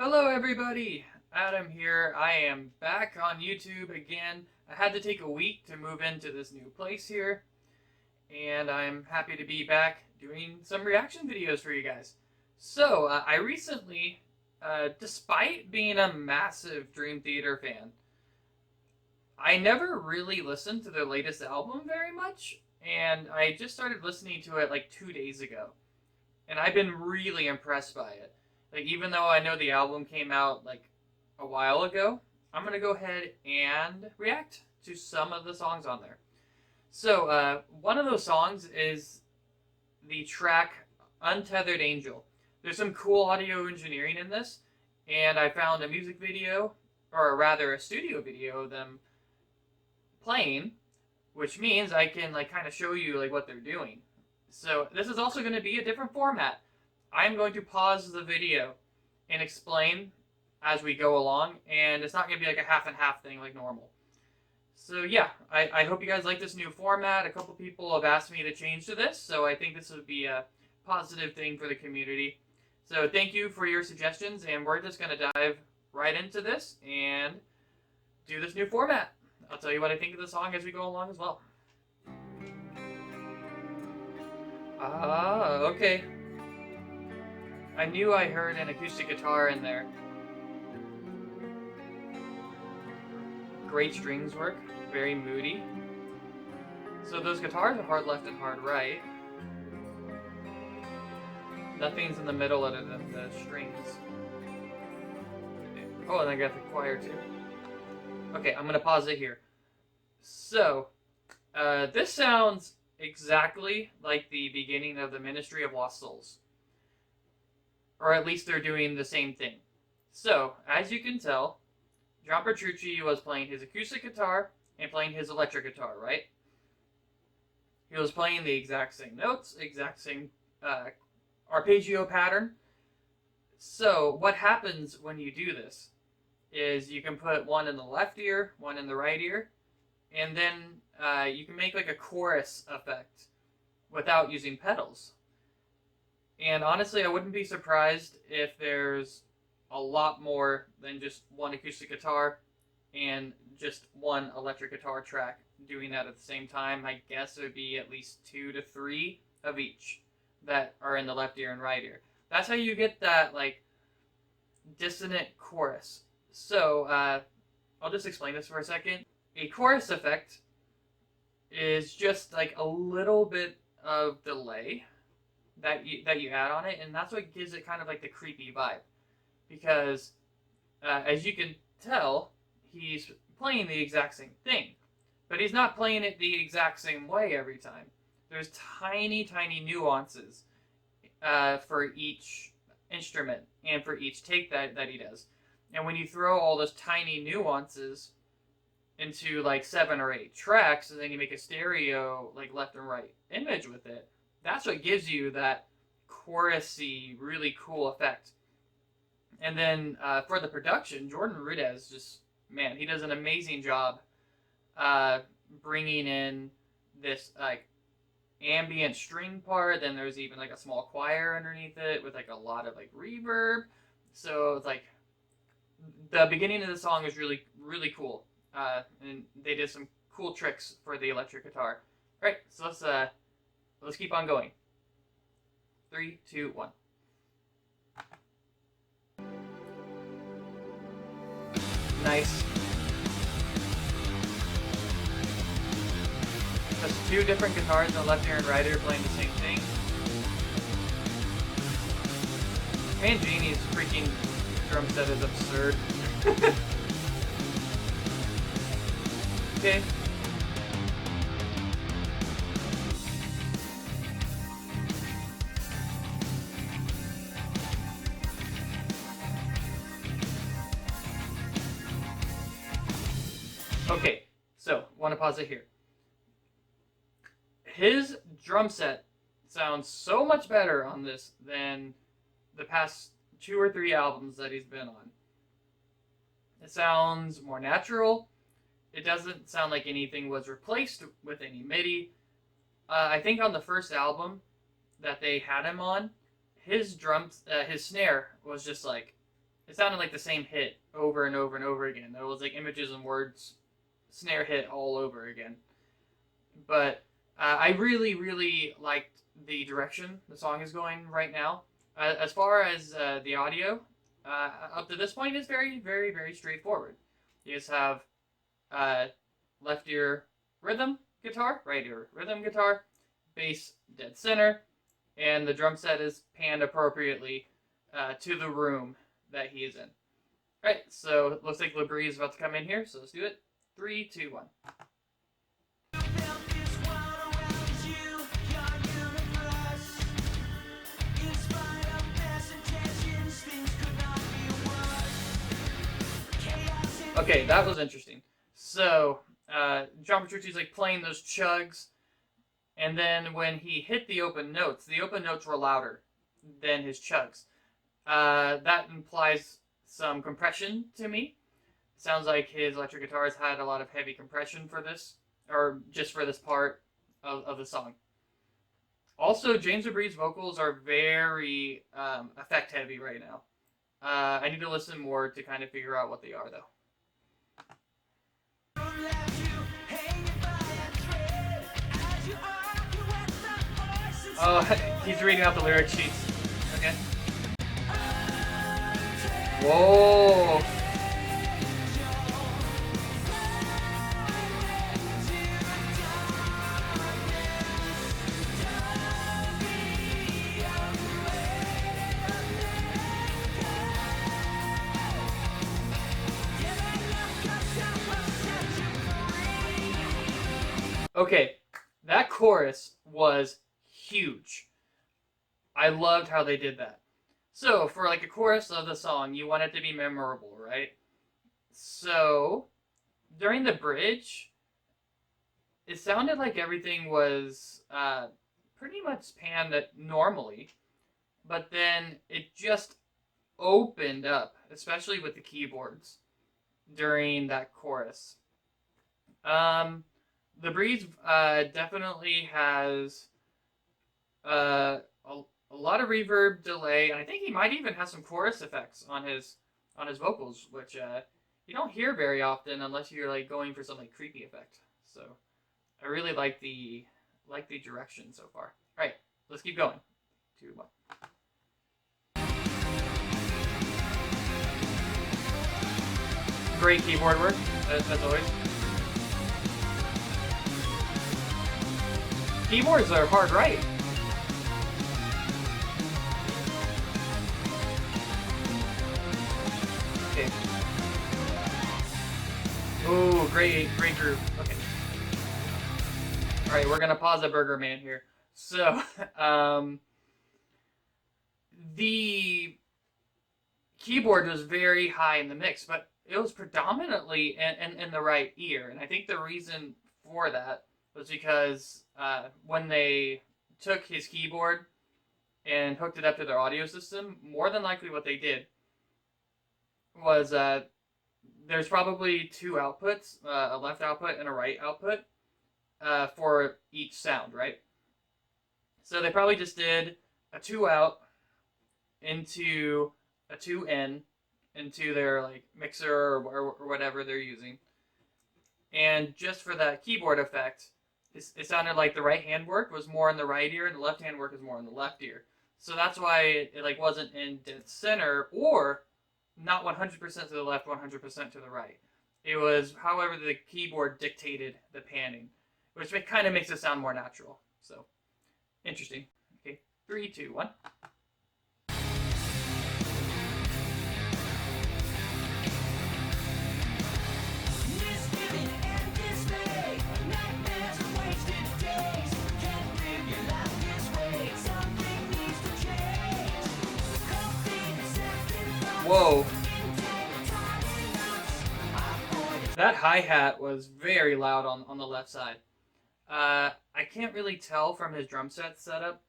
Hello everybody, Adam here. I am back on YouTube again. I had to take a week to move into this new place here, and I'm happy to be back doing some reaction videos for you guys. So, I recently, despite being a massive Dream Theater fan, I never really listened to their latest album very much, and I just started listening to it like 2 days ago. And I've been really impressed by it. Like, even though I know the album came out like a while ago, I'm gonna go ahead and react to some of the songs on there. So, one of those songs is the track Untethered Angel. There's some cool audio engineering in this, and I found a music video, or rather a studio video of them playing, which means I can like kind of show you like what they're doing. So this is also going to be a different format. I'm going to pause the video and explain as we go along, and it's not going to be like a half and half thing like normal. So yeah, I hope you guys like this new format. A couple people have asked me to change to this, so I think this would be a positive thing for the community. So thank you for your suggestions, and we're just going to dive right into this and do this new format. I'll tell you what I think of the song as we go along as well. Ah, okay. I knew I heard an acoustic guitar in there. Great strings work, very moody. So those guitars are hard left and hard right. Nothing's in the middle other than the strings. Oh, and I got the choir too. Okay, I'm gonna pause it here. So, this sounds exactly like the beginning of the Ministry of Lost Souls. Or at least they're doing the same thing. So, as you can tell, John Petrucci was playing his acoustic guitar and playing his electric guitar, right? He was playing the exact same notes, exact same arpeggio pattern. So, what happens when you do this is you can put one in the left ear, one in the right ear, and then you can make like a chorus effect without using pedals. And honestly, I wouldn't be surprised if there's a lot more than just one acoustic guitar and just one electric guitar track doing that at the same time. I guess it would be at least 2 to 3 of each that are in the left ear and right ear. That's how you get that like dissonant chorus. So I'll just explain this for a second. A chorus effect is just like a little bit of delay that you add on it, and that's what gives it kind of like the creepy vibe. Because as you can tell, he's playing the exact same thing, but he's not playing it the exact same way every time. There's tiny, tiny nuances for each instrument and for each take that he does. And when you throw all those tiny nuances into like 7 or 8 tracks, and then you make a stereo like left and right image with it, that's what gives you that chorusy, really cool effect. And then for the production, Jordan Rudess just, man, he does an amazing job bringing in this like ambient string part. Then there's even like a small choir underneath it with like a lot of like reverb. So it's like the beginning of the song is really, really cool. And they did some cool tricks for the electric guitar. All right, so let's keep on going. 3, 2, 1. Nice. That's 2 different guitars in the left ear and right ear playing the same thing. Mangini's freaking drum set is absurd. Okay. Okay, so want to pause it here. His drum set sounds so much better on this than the past 2 or 3 albums that he's been on. It sounds more natural. It doesn't sound like anything was replaced with any MIDI. I think on the first album that they had him on, his snare was just like it sounded like the same hit over and over and over again. It was like images and words, snare hit all over again. But I really, really liked the direction the song is going right now. As far as the audio, up to this point is very, very, very straightforward. You just have left ear rhythm guitar, right ear rhythm guitar, bass dead center, and the drum set is panned appropriately to the room that he is in. All right, so it looks like Labrie is about to come in here, so let's do it. 3, 2, 1. Okay, that was interesting. So, John Petrucci's like playing those chugs, and then when he hit the open notes were louder than his chugs. That implies some compression to me. Sounds like his electric guitars had a lot of heavy compression for this, or just for this part of the song. Also, James Labrie's vocals are very effect heavy right now. I need to listen more to kind of figure out what they are, though. Oh, he's reading out the lyric sheets. Okay. Whoa. Okay, that chorus was huge. I loved how they did that. So, for like a chorus of the song, you want it to be memorable, right? So, during the bridge, it sounded like everything was pretty much panned normally, but then it just opened up, especially with the keyboards during that chorus. The Breeze definitely has a lot of reverb delay, and I think he might even have some chorus effects on his vocals, which you don't hear very often unless you're like going for some like creepy effect. So I really like the direction so far. All right, let's keep going. 2, 1. Great keyboard work, as always. Keyboards are hard right. Okay. Ooh, great groove. Okay. All right, we're gonna pause a Burger Man here. So, the keyboard was very high in the mix, but it was predominantly in the right ear, and I think the reason for that was because when they took his keyboard and hooked it up to their audio system, more than likely what they did was there's probably 2 outputs, a left output and a right output for each sound, right? So they probably just did a 2 out into a 2 in into their like mixer or whatever they're using. And just for that keyboard effect, it sounded like the right hand work was more in the right ear and the left hand work is more in the left ear. So that's why it like wasn't in dead center or not 100% to the left, 100% to the right. It was however the keyboard dictated the panning, which kind of makes it sound more natural. So interesting. Okay, 3, 2, 1. Whoa. That hi-hat was very loud on the left side. I can't really tell from his drum set setup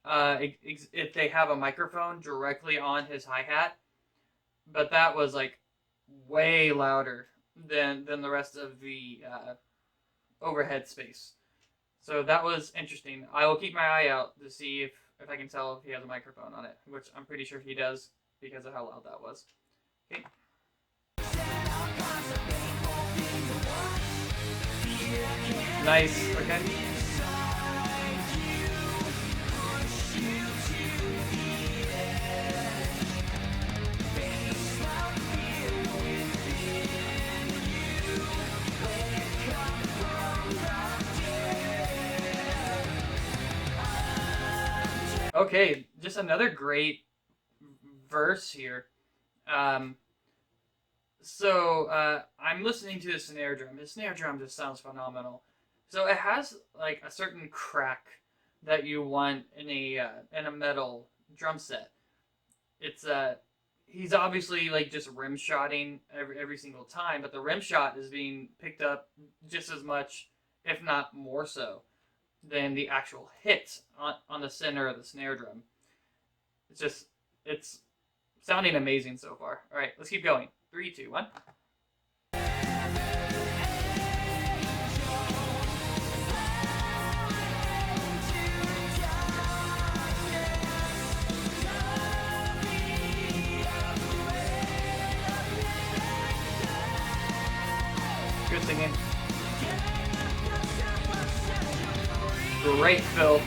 if they have a microphone directly on his hi-hat, but that was like way louder than the rest of the overhead space. So that was interesting. I will keep my eye out to see if I can tell if he has a microphone on it, which I'm pretty sure he does. because of how loud that was. Okay. Nice. Okay. Okay, just another great verse here. I'm listening to the snare drum. The snare drum just sounds phenomenal. So it has like a certain crack that you want in a metal drum set. It's he's obviously like just rim shotting every single time, but the rim shot is being picked up just as much, if not more so, than the actual hit on the center of the snare drum. It's sounding amazing so far. All right, let's keep going. 3, 2, 1. Good singing. Great fill.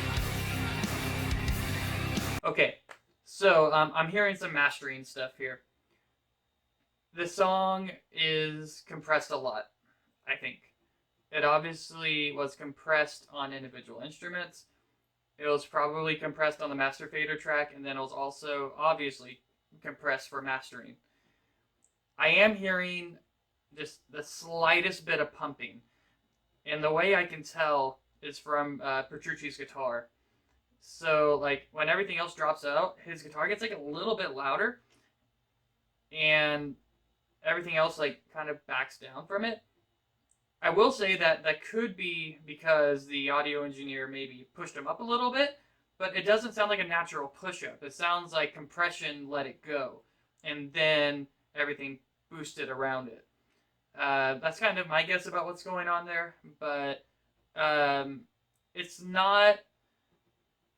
Okay, so I'm hearing some mastering stuff here. The song is compressed a lot, I think. It obviously was compressed on individual instruments. It was probably compressed on the master fader track, and then it was also obviously compressed for mastering. I am hearing just the slightest bit of pumping, and the way I can tell is from Petrucci's guitar. So like when everything else drops out, his guitar gets like a little bit louder, and everything else like kind of backs down from it. I will say that that could be because the audio engineer maybe pushed him up a little bit, but it doesn't sound like a natural push-up. It sounds like compression let it go, and then everything boosted around it. That's kind of my guess about what's going on there, but it's not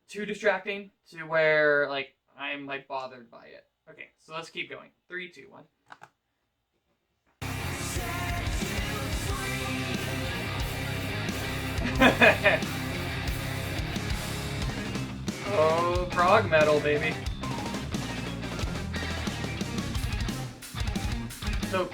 too distracting to where like I'm like bothered by it. Okay, so let's keep going. 3, 2, 1. Oh, prog metal, baby. So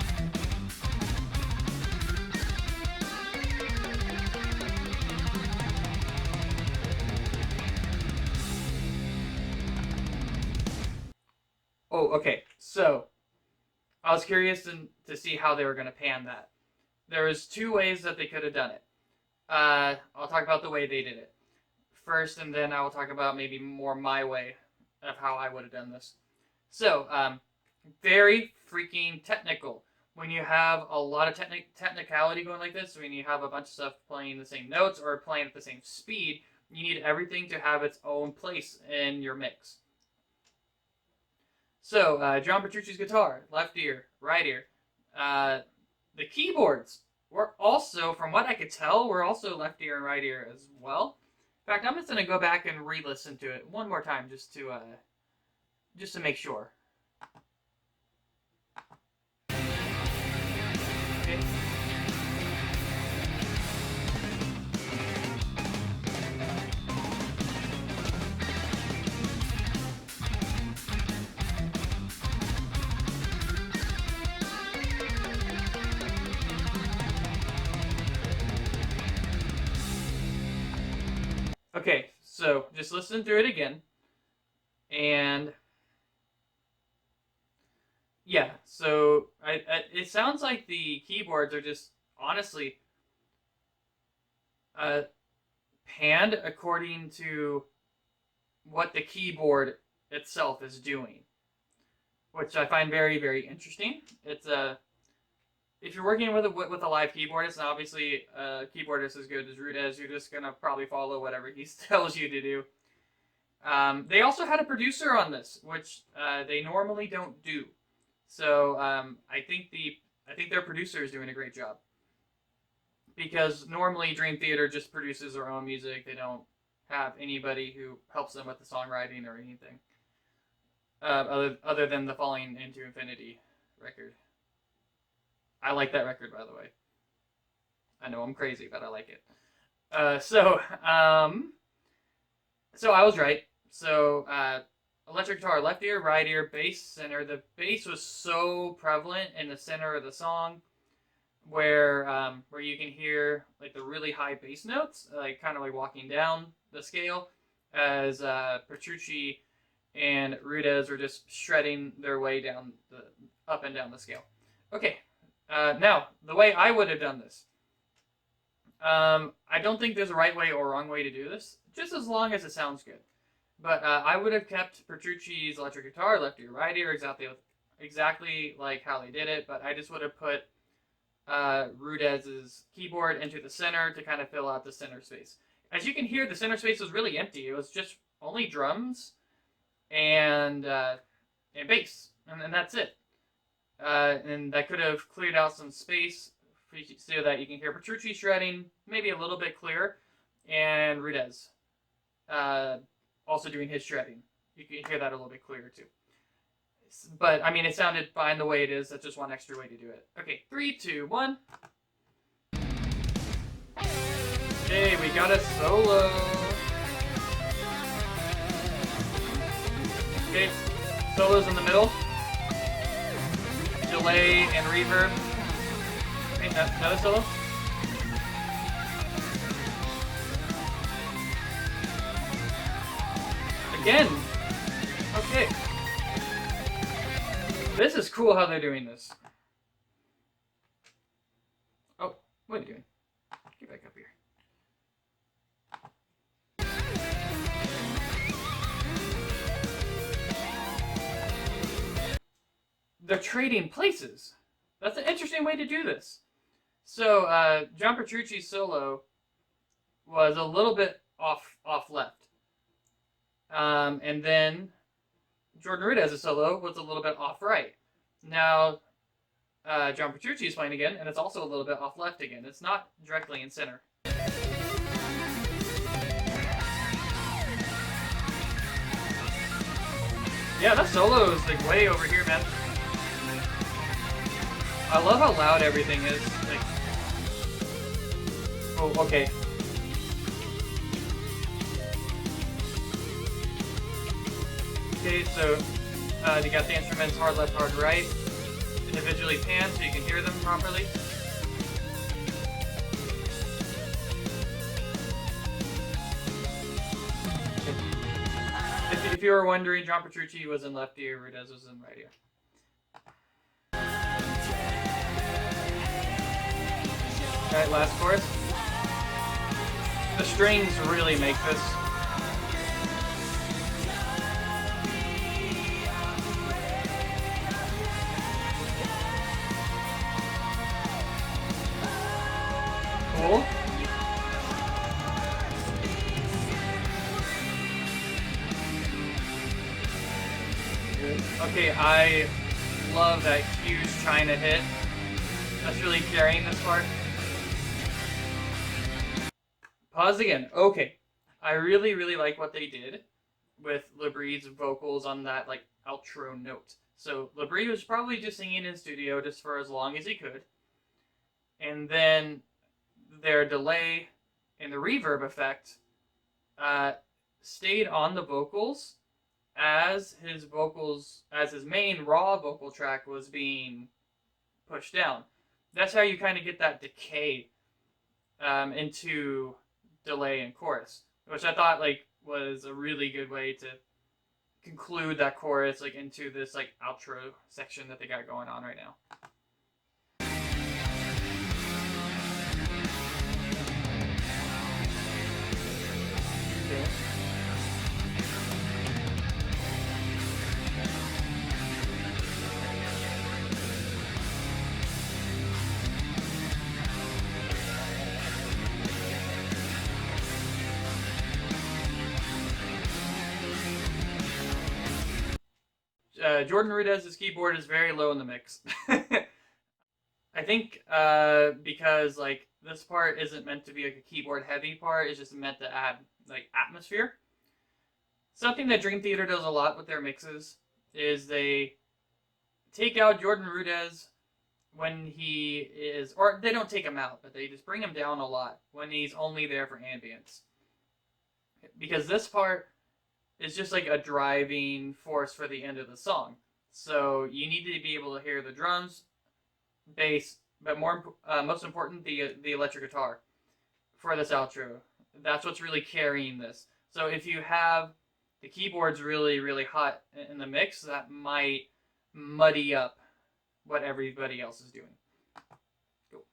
okay. So I was curious to see how they were going to pan that. There was 2 ways that they could have done it. I'll talk about the way they did it first, and then I will talk about maybe more my way of how I would have done this. So, very freaking technical. When you have a lot of technicality going like this, when you have a bunch of stuff playing the same notes or playing at the same speed, you need everything to have its own place in your mix. So, John Petrucci's guitar, left ear, right ear. The keyboards were also, from what I could tell, were also left ear and right ear as well. In fact, I'm just gonna go back and re-listen to it one more time just to make sure. Okay. Okay, so just listen through it again, and yeah, so it sounds like the keyboards are just honestly uh, panned according to what the keyboard itself is doing, which I find very, very interesting. It's if you're working with a live keyboardist, and obviously a keyboardist as good as Root is, you're just gonna probably follow whatever he tells you to do. They also had a producer on this, which they normally don't do. So I think their producer is doing a great job, because normally Dream Theater just produces their own music. They don't have anybody who helps them with the songwriting or anything. other than the Falling into Infinity record. I like that record, by the way. I know I'm crazy, but I like it. So I was right. So electric guitar, left ear, right ear, bass, center. The bass was so prevalent in the center of the song, where you can hear like the really high bass notes, like kind of like walking down the scale, as Petrucci and Rudez were just shredding their way down the up and down the scale. Okay, now the way I would have done this. I don't think there's a right way or wrong way to do this, just as long as it sounds good. But I would have kept Petrucci's electric guitar, left ear, right ear, exactly like how they did it, but I just would have put Rudez's keyboard into the center to kind of fill out the center space. As you can hear, the center space was really empty. It was just only drums and bass, and that's it. And that could have cleared out some space so that you can hear Petrucci shredding maybe a little bit clearer, and Rudez also doing his shredding. You can hear that a little bit clearer too. But I mean, it sounded fine the way it is. That's just one extra way to do it. Okay, 3, 2, 1. Okay, we got a solo. Okay, solos in the middle. Delay and reverb. Okay, another solo. Again. Okay. This is cool how they're doing this. Oh, what are you doing? Get back up here. They're trading places. That's an interesting way to do this. So, John Petrucci's solo was a little bit off left. And then Jordan Rudez's solo was a little bit off right. Now, John Petrucci is playing again, and it's also a little bit off left again. It's not directly in center. Yeah, that solo is like way over here, man. I love how loud everything is. Like, oh, okay. Okay, so you got the instruments hard left, hard right, individually panned so you can hear them properly. If you were wondering, John Petrucci was in left ear, Rudez was in right ear. Alright, last chorus. The strings really make this. Cool. Okay, I love that huge China hit. That's really carrying this part. Pause again. Okay. I really, really like what they did with Labree's vocals on that, like, outro note. So, Labree was probably just singing in studio just for as long as he could. And then their delay and the reverb effect stayed on the vocals as his main raw vocal track was being pushed down. That's how you kind of get that decay into delay and chorus, which I thought like was a really good way to conclude that chorus like into this like outro section that they got going on right now. Okay. Jordan Rudez's keyboard is very low in the mix. I think because like this part isn't meant to be like a keyboard heavy part, it's just meant to add like atmosphere. Something that Dream Theater does a lot with their mixes is they take out Jordan Rudess when he is, or they don't take him out, but they just bring him down a lot when he's only there for ambience. Because this part is just like a driving force for the end of the song. So you need to be able to hear the drums, bass, but most important, the electric guitar for this outro. That's what's really carrying this. So if you have the keyboards really, really hot in the mix, that might muddy up what everybody else is doing. Cool.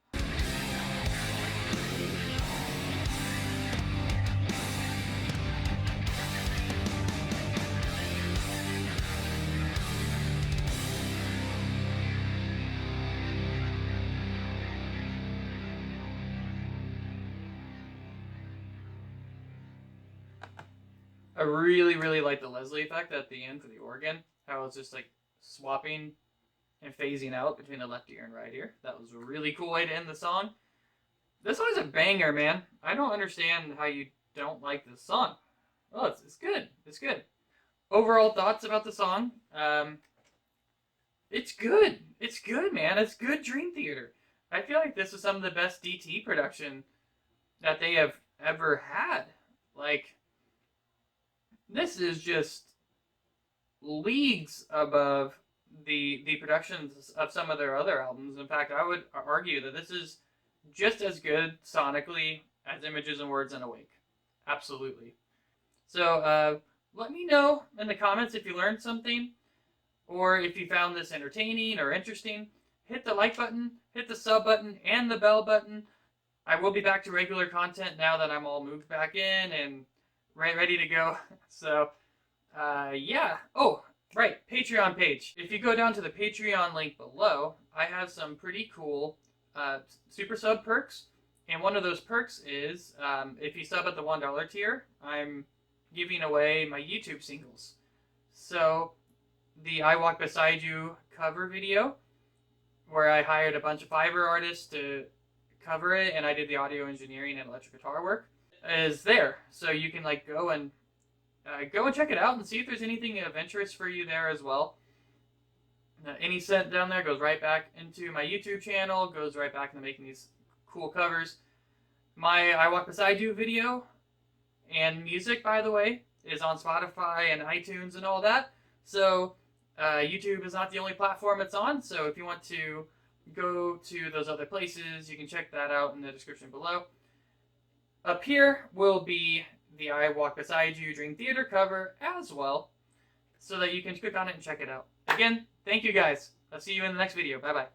I really, really like the Leslie effect at the end for the organ. How it's just like swapping and phasing out between the left ear and right ear. That was a really cool way to end the song. This song's a banger, man. I don't understand how you don't like this song. Oh, it's good. It's good. Overall thoughts about the song? It's good. It's good, man. It's good Dream Theater. I feel like this is some of the best DT production that they have ever had. Like, this is just leagues above the productions of some of their other albums. In fact, I would argue that this is just as good sonically as Images and Words and Awake. Absolutely. So let me know in the comments if you learned something, or if you found this entertaining or interesting. Hit the like button, hit the sub button, and the bell button. I will be back to regular content now that I'm all moved back in and ready to go. So, yeah. Oh, right, Patreon page. If you go down to the Patreon link below, I have some pretty cool super sub perks. And one of those perks is, if you sub at the $1 tier, I'm giving away my YouTube singles. So, the I Walk Beside You cover video, where I hired a bunch of Fiverr artists to cover it, and I did the audio engineering and electric guitar work, is there. So you can like go and check it out and see if there's anything of interest for you there as well. Any cent down there goes right back into my YouTube channel, goes right back into making these cool covers. My I Walk Beside You video and music, by the way, is on Spotify and iTunes and all that. So YouTube is not the only platform it's on, so if you want to go to those other places, you can check that out in the description below. Up here will be the I Walk Beside You Dream Theater cover as well, so that you can click on it and check it out. Again, thank you guys. I'll see you in the next video. Bye-bye.